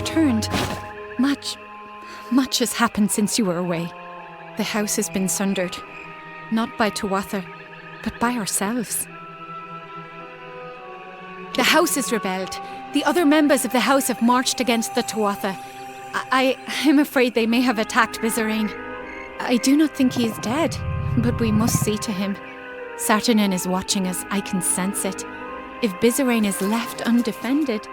returned, much has happened since you were away. The house has been sundered, not by Tuatha, but by ourselves. The house has rebelled. The other members of the house have marched against the Tuatha. I'm afraid they may have attacked Bizarane. I do not think he is dead, but we must see to him. Saturnin is watching us, I can sense it. If Bizarane is left undefended...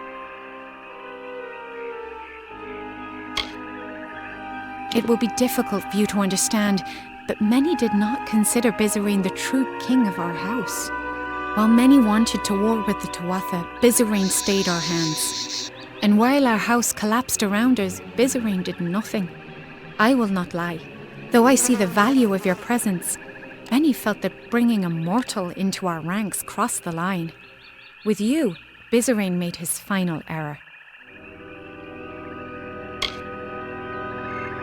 It will be difficult for you to understand, but many did not consider Bizarane the true king of our house. While many wanted to war with the Tuatha, Bizarane stayed our hands. And while our house collapsed around us, Bizarane did nothing. I will not lie. Though I see the value of your presence, many felt that bringing a mortal into our ranks crossed the line. With you, Bizarane made his final error.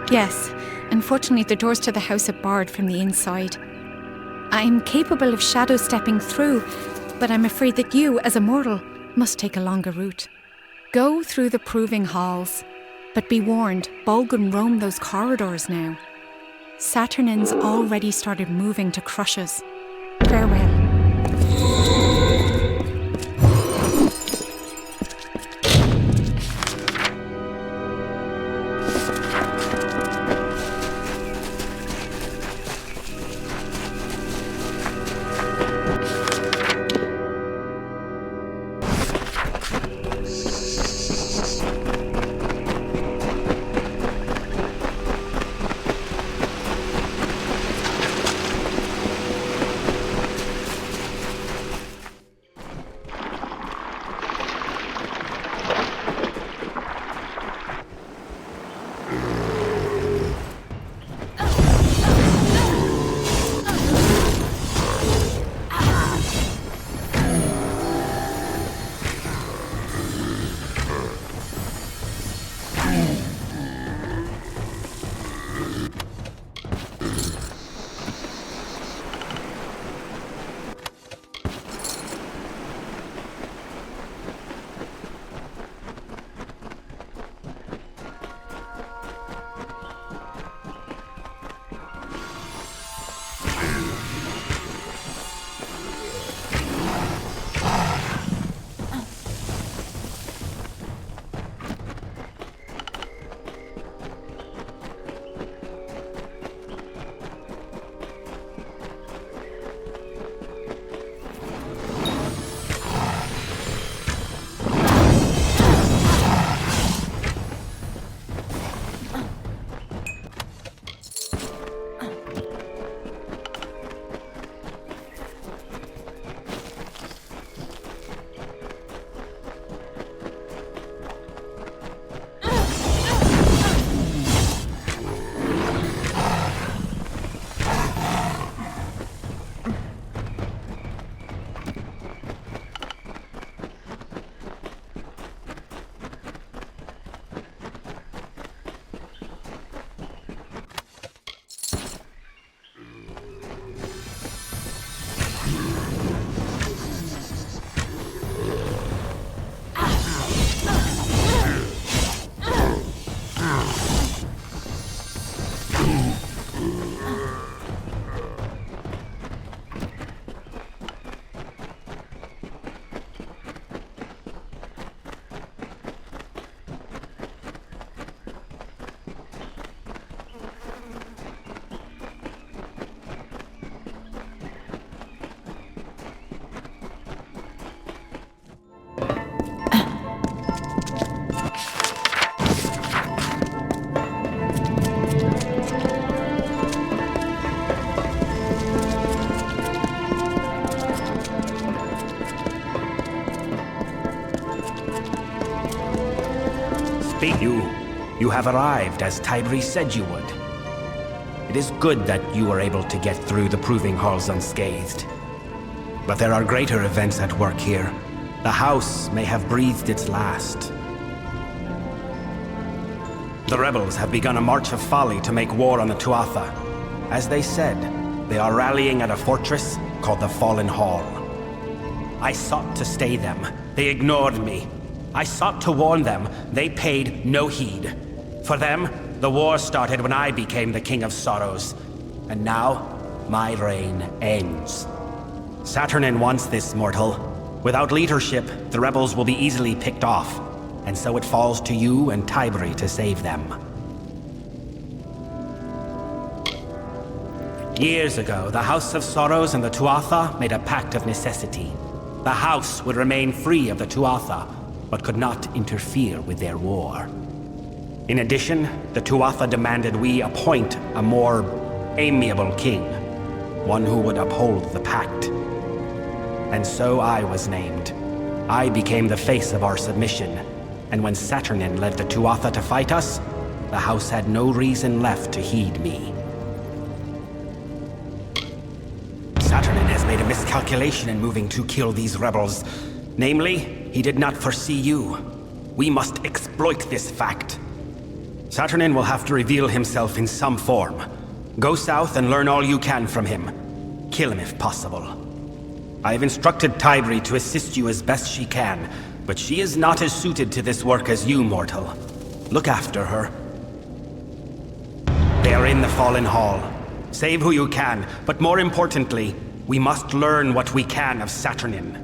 Yes, unfortunately the doors to the house are barred from the inside. I'm capable of shadow stepping through, but I'm afraid that you, as a mortal, must take a longer route. Go through the proving halls, but be warned, Bolgun roam those corridors now. Saturnin's already started moving to crush us. Farewell. You have arrived as Tybri said you would. It is good that you were able to get through the proving halls unscathed. But there are greater events at work here. The house may have breathed its last. The rebels have begun a march of folly to make war on the Tuatha. As they said, they are rallying at a fortress called the Fallen Hall. I sought to stay them. They ignored me. I sought to warn them. They paid no heed. For them, the war started when I became the King of Sorrows. And now, my reign ends. Saturnin wants this, mortal. Without leadership, the rebels will be easily picked off. And so it falls to you and Tiberi to save them. Years ago, the House of Sorrows and the Tuatha made a pact of necessity. The House would remain free of the Tuatha, but could not interfere with their war. In addition, the Tuatha demanded we appoint a more amiable king, one who would uphold the pact. And so I was named. I became the face of our submission, and when Saturnin led the Tuatha to fight us, the House had no reason left to heed me. Saturnin has made a miscalculation in moving to kill these rebels. Namely, he did not foresee you. We must exploit this fact. Saturnin will have to reveal himself in some form. Go south and learn all you can from him. Kill him if possible. I have instructed Tiberi to assist you as best she can, but she is not as suited to this work as you, mortal. Look after her. They are in the Fallen Hall. Save who you can, but more importantly, we must learn what we can of Saturnin.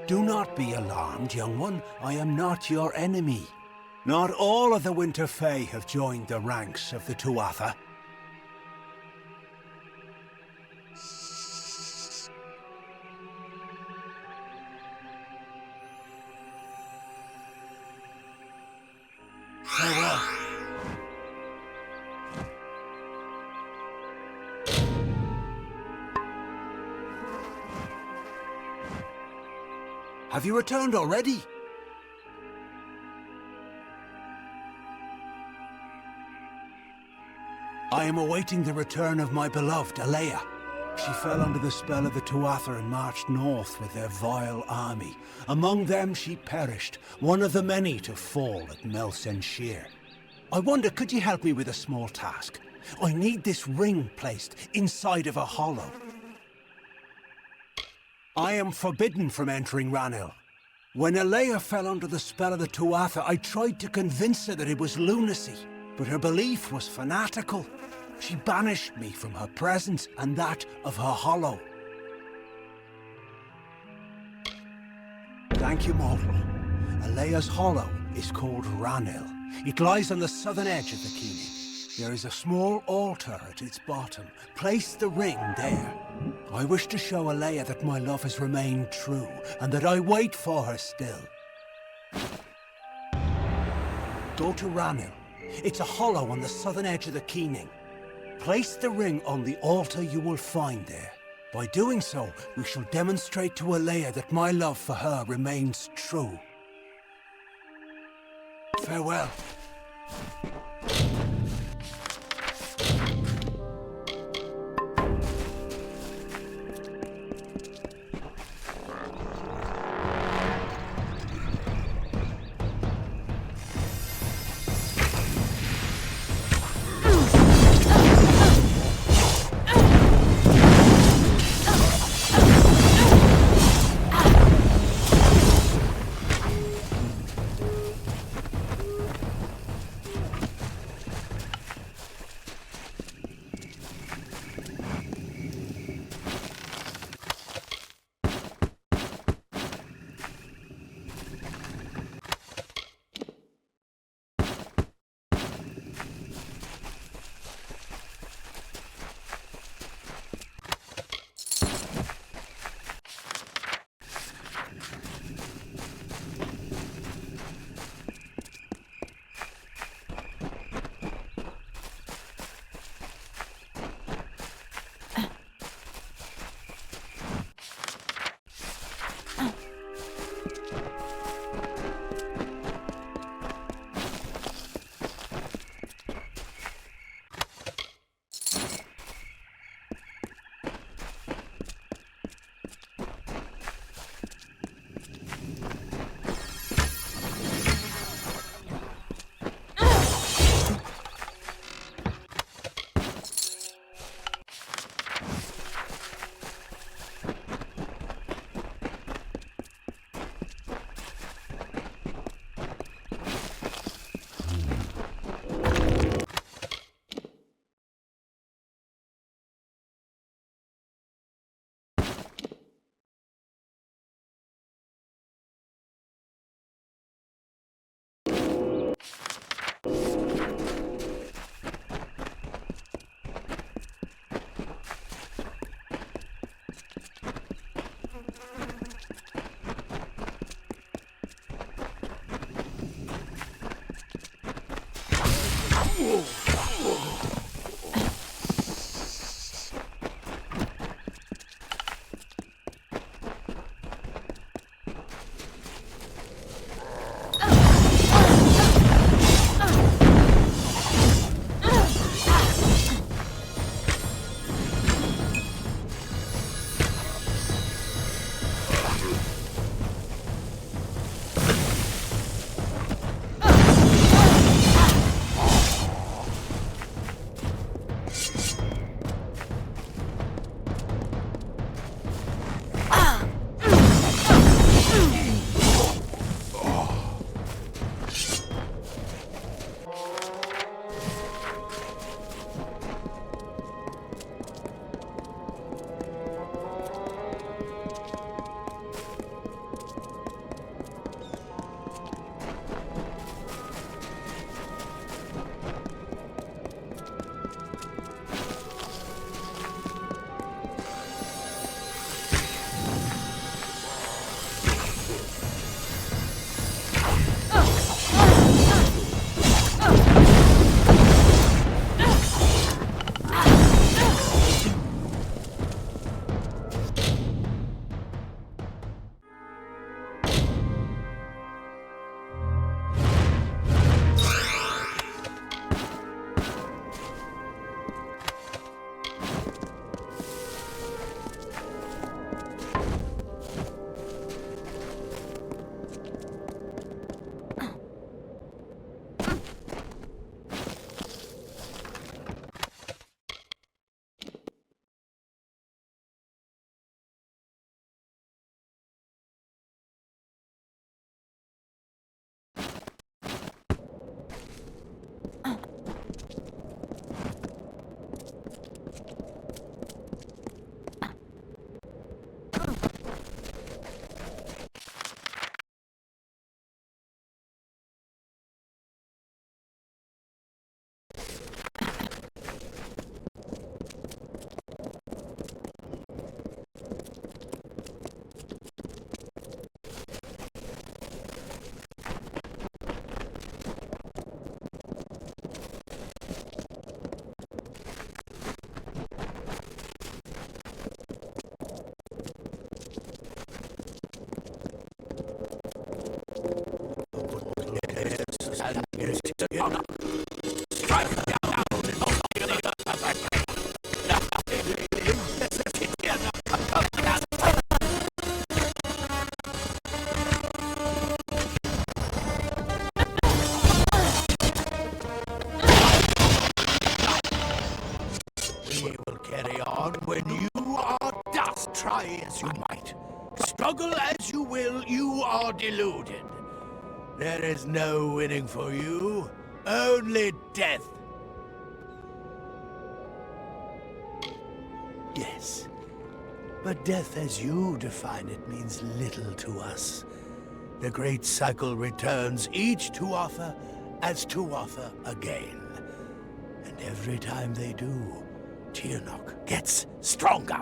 Do not be alarmed, young one. I am not your enemy. Not all of the Winter Fae have joined the ranks of the Tuatha. Farewell. Have you returned already? I am awaiting the return of my beloved, Alea. She fell under the spell of the Tuatha and marched north with their vile army. Among them she perished, one of the many to fall at Melsenshire. I wonder, could you help me with a small task? I need this ring placed inside of a hollow. I am forbidden from entering Ranil. When Alea fell under the spell of the Tuatha, I tried to convince her that it was lunacy, but her belief was fanatical. She banished me from her presence and that of her hollow. Thank you, mortal. Alea's hollow is called Ranil. It lies on the southern edge of the Keening. There is a small altar at its bottom. Place the ring there. I wish to show Alea that my love has remained true, and that I wait for her still. Go to Ranil. It's a hollow on the southern edge of the Keening. Place the ring on the altar you will find there. By doing so, we shall demonstrate to Alea that my love for her remains true. Farewell. try as you might, struggle as you will, you are deluded. There is no winning for you, only death. Yes, but death as you define it means little to us. The great cycle returns each Tuatha as Tuatha again. And every time they do, Tirnoch gets stronger.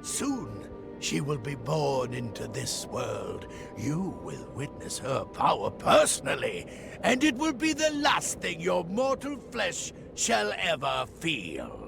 Soon, she will be born into this world. You will witness her power personally, and it will be the last thing your mortal flesh shall ever feel.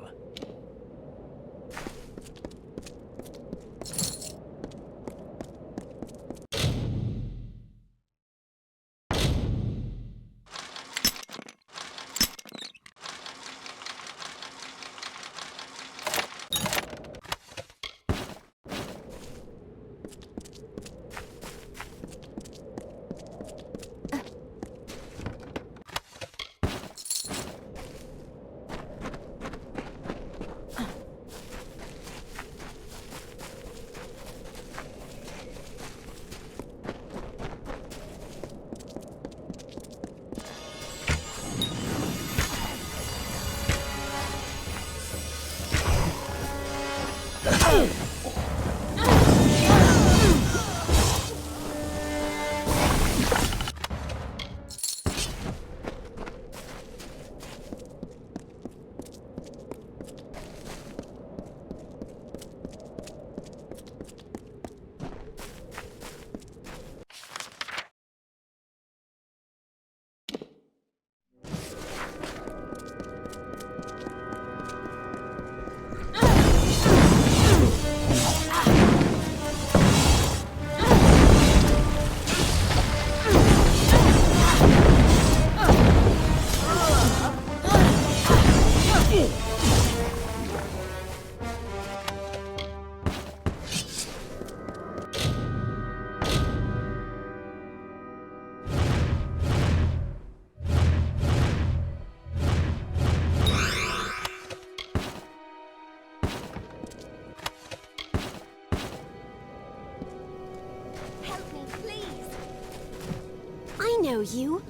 You?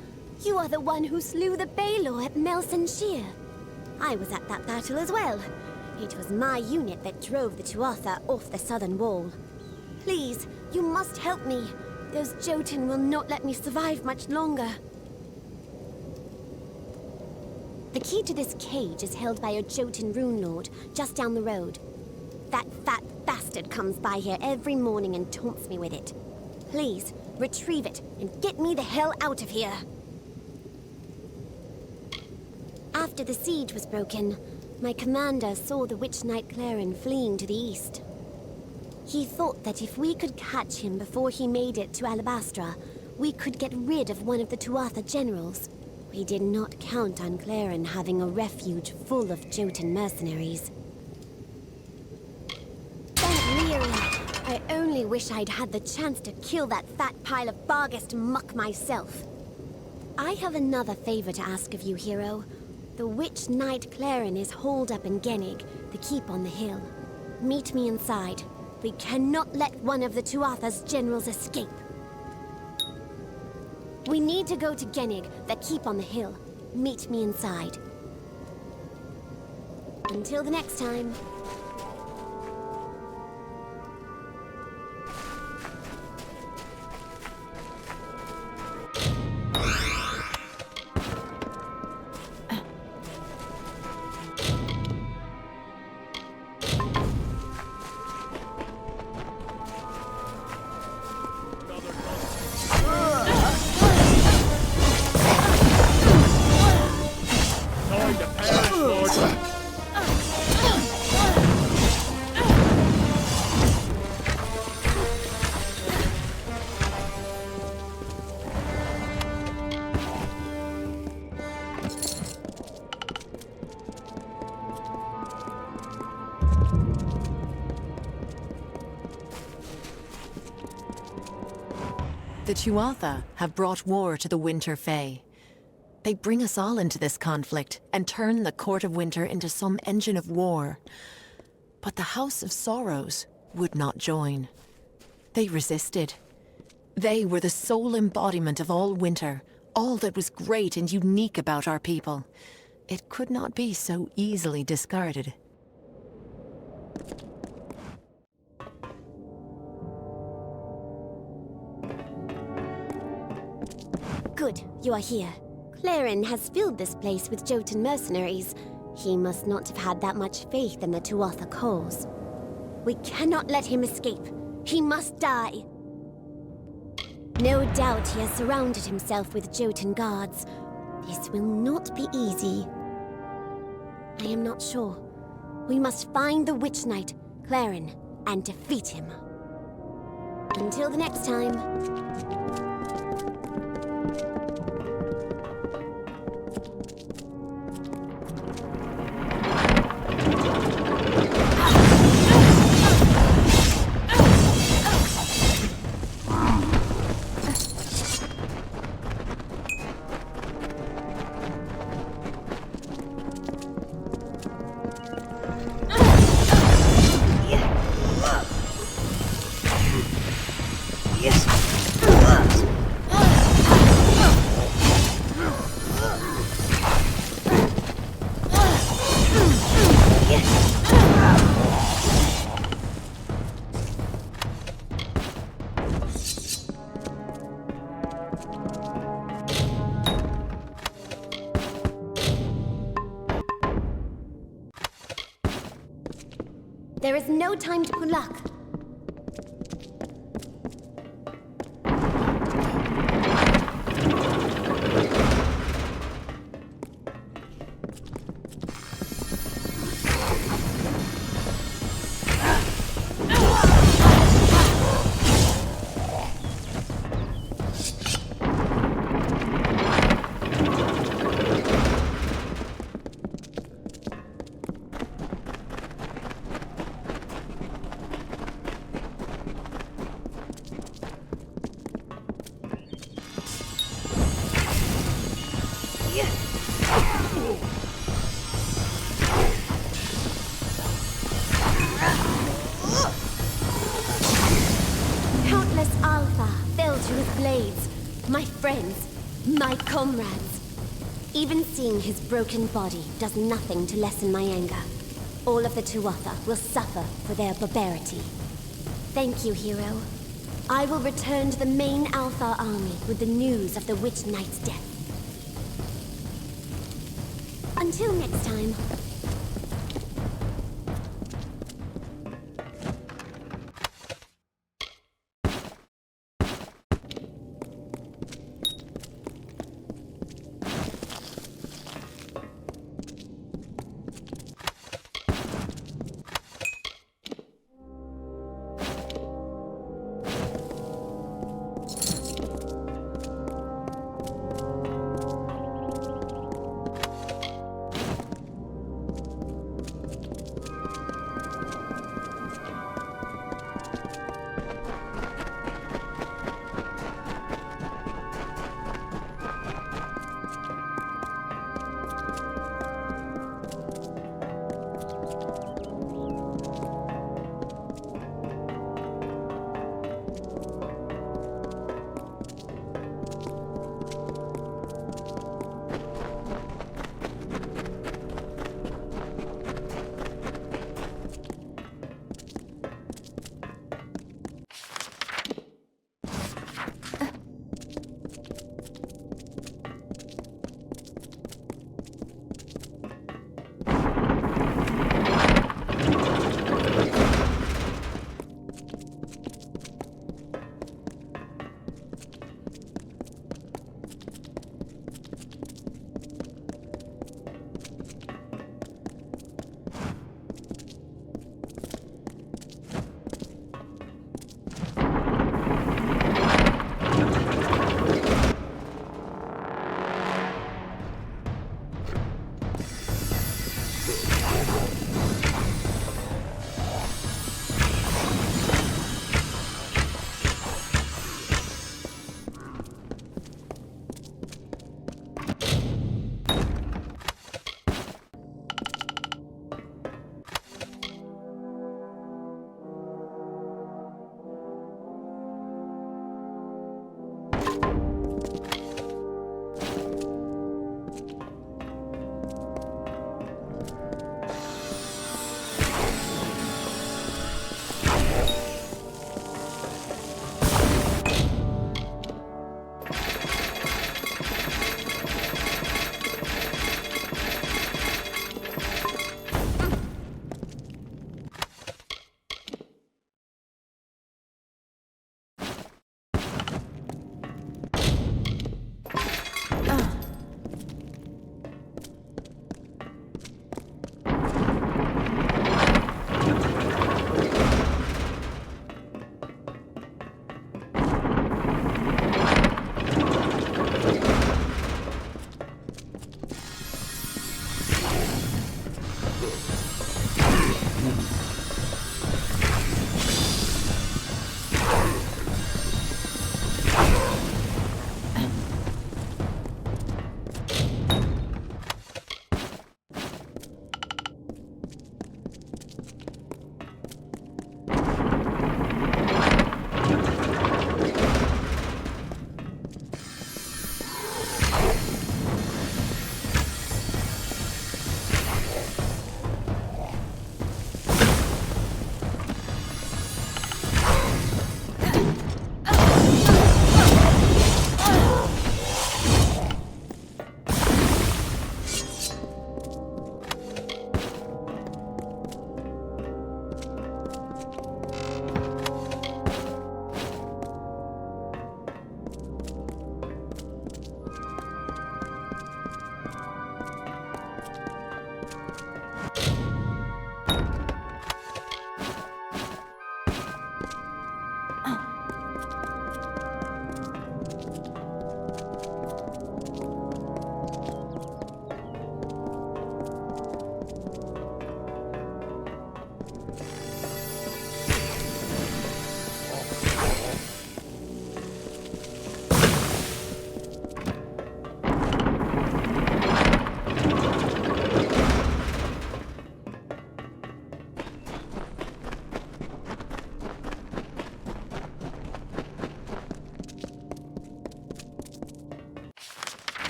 You are the one who slew the Balor at Melson Shear. I was at that battle as well. It was my unit that drove the Tuatha off the southern wall. Please, you must help me. Those Jotun will not let me survive much longer. The key to this cage is held by a Jotun rune lord, just down the road. That fat bastard comes by here every morning and taunts me with it. Please, retrieve it and get me the hell out of here. After the siege was broken, my commander saw the Witch Knight Klurikon fleeing to the east. He thought that if we could catch him before he made it to Alabastra, we could get rid of one of the Tuatha generals. We did not count on Klurikon having a refuge full of Jotun mercenaries. I only wish I'd had the chance to kill that fat pile of Barghest muck myself. I have another favor to ask of you, hero. The Witch Knight Klurikon is holed up in Gennig, the keep on the hill. Meet me inside. We cannot let one of the Tuatha's generals escape. We need to go to Gennig, the keep on the hill. Meet me inside. Until the next time. The Tuatha have brought war to the Winter Fae. They bring us all into this conflict and turn the Court of Winter into some engine of war. But the House of Sorrows, would not join. They resisted. They were the sole embodiment of all winter, all that was great and unique about our people. It could not be so easily discarded. Good, you are here. Klurikon has filled this place with Jotun mercenaries. He must not have had that much faith in the Tuatha cause. We cannot let him escape. He must die. No doubt he has surrounded himself with Jotun guards. This will not be easy. I am not sure. We must find the Witch Knight, Klurikon, and defeat him. Until the next time. There is no time to pull luck. My comrades. Even seeing his broken body does nothing to lessen my anger. All of the Tuatha will suffer for their barbarity. Thank you, hero. I will return to the main Alpha army with the news of the Witch Knight's death. Until next time.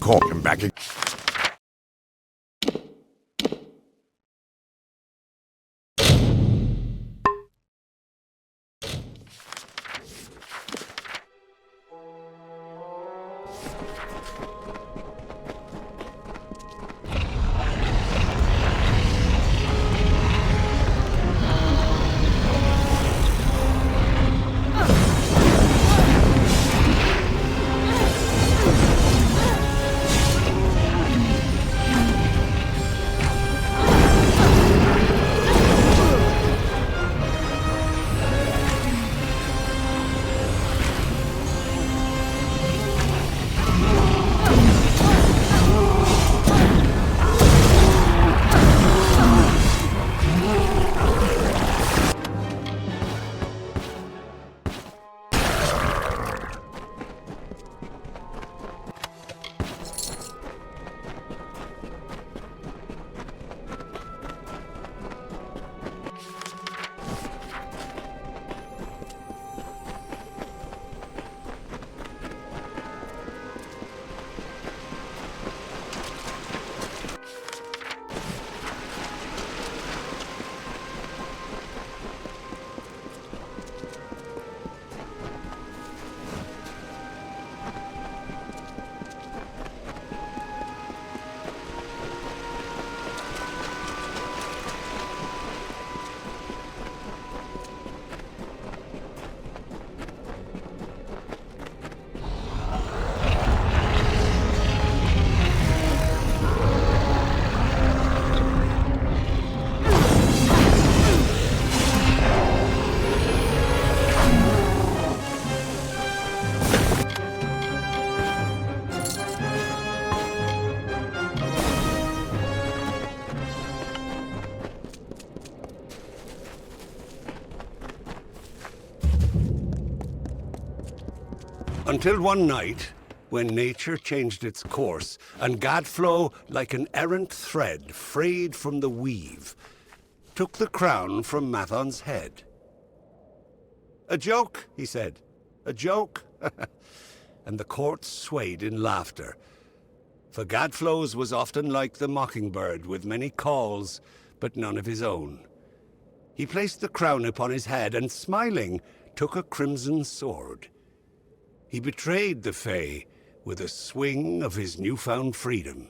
Call him back again. Until one night, when nature changed its course, and Gadflow, like an errant thread frayed from the weave, took the crown from Mathon's head. "A joke," he said. "A joke." And the court swayed in laughter. For Gadflow's was often like the mockingbird, with many calls, but none of his own. He placed the crown upon his head, and smiling, took a crimson sword. He betrayed the Fae with a swing of his newfound freedom.